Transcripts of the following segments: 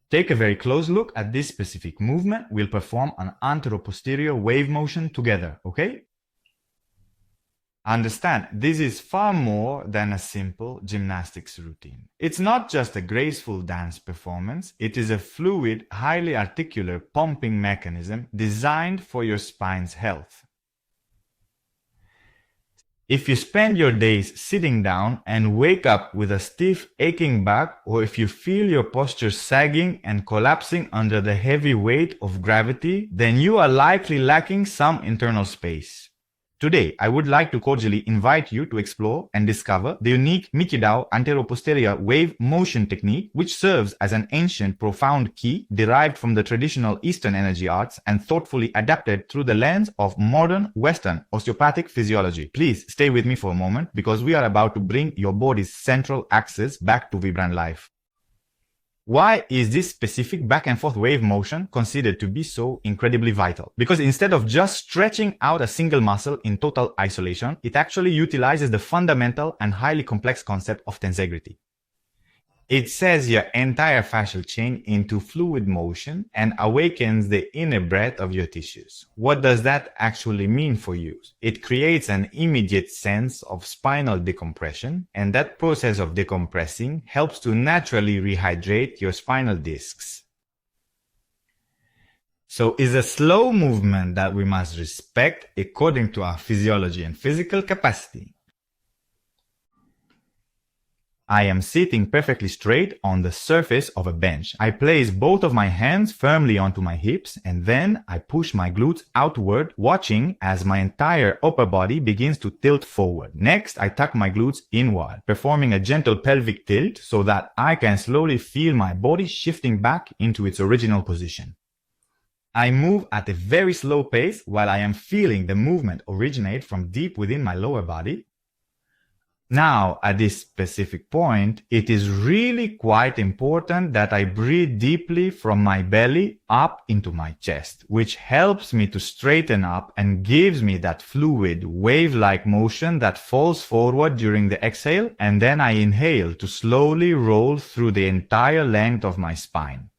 Take a very close look at this specific movement. We'll perform an antero-posterior wave motion together, okay? Understand, this is far more than a simple gymnastics routine. It's not just a graceful dance performance, it is a fluid, highly articular pumping mechanism designed for your spine's health. If you spend your days sitting down and wake up with a stiff, aching back, or if you feel your posture sagging and collapsing under the heavy weight of gravity, then you are likely lacking some internal space. Today, I would like to cordially invite you to explore and discover the unique MiQiDao antero-posterior wave motion technique, which serves as an ancient, profound key derived from the traditional Eastern energy arts and thoughtfully adapted through the lens of modern Western osteopathic physiology. Please stay with me for a moment because we are about to bring your body's central axis back to vibrant life. Why is this specific back and forth wave motion considered to be so incredibly vital? Because instead of just stretching out a single muscle in total isolation, it actually utilizes the fundamental and highly complex concept of tensegrity. It sets your entire fascial chain into fluid motion and awakens the inner breath of your tissues. What does that actually mean for you? It creates an immediate sense of spinal decompression, and that process of decompressing helps to naturally rehydrate your spinal discs. So it's a slow movement that we must respect according to our physiology and physical capacity. I am sitting perfectly straight on the surface of a bench. I place both of my hands firmly onto my hips and then I push my glutes outward, watching as my entire upper body begins to tilt forward. Next, I tuck my glutes inward, performing a gentle pelvic tilt so that I can slowly feel my body shifting back into its original position. I move at a very slow pace while I am feeling the movement originate from deep within my lower body. Now, at this specific point, it is really quite important that I breathe deeply from my belly up into my chest, which helps me to straighten up and gives me that fluid, wave-like motion that falls forward during the exhale, and then I inhale to slowly roll through the entire length of my spine.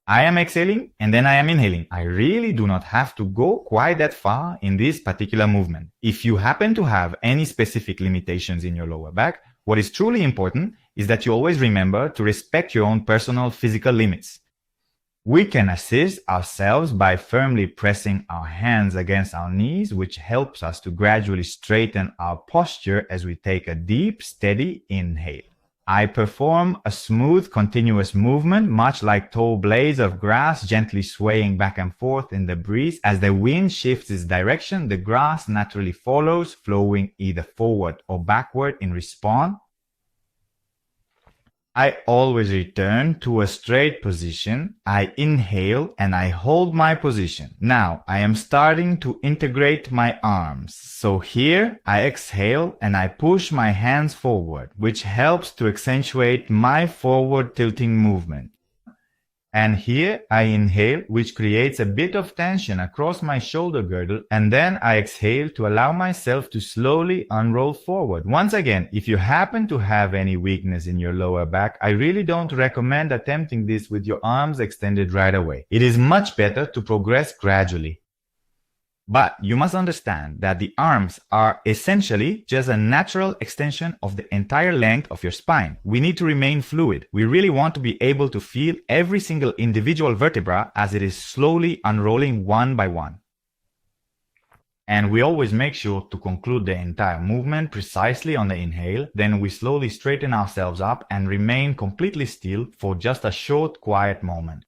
I am exhaling and then I am inhaling. I really do not have to go quite that far in this particular movement. If you happen to have any specific limitations in your lower back, what is truly important is that you always remember to respect your own personal physical limits. We can assist ourselves by firmly pressing our hands against our knees, which helps us to gradually straighten our posture as we take a deep, steady inhale. I perform a smooth, continuous movement, much like tall blades of grass gently swaying back and forth in the breeze. As the wind shifts its direction, the grass naturally follows, flowing either forward or backward in response. I always return to a straight position. I inhale and I hold my position. Now I am starting to integrate my arms. So here I exhale and I push my hands forward, which helps to accentuate my forward tilting movement. And here I inhale, which creates a bit of tension across my shoulder girdle, and then I exhale to allow myself to slowly unroll forward. Once again, if you happen to have any weakness in your lower back, I really don't recommend attempting this with your arms extended right away. It is much better to progress gradually. But you must understand that the arms are essentially just a natural extension of the entire length of your spine. We need to remain fluid. We really want to be able to feel every single individual vertebra as it is slowly unrolling one by one. And we always make sure to conclude the entire movement precisely on the inhale. Then we slowly straighten ourselves up and remain completely still for just a short, quiet moment.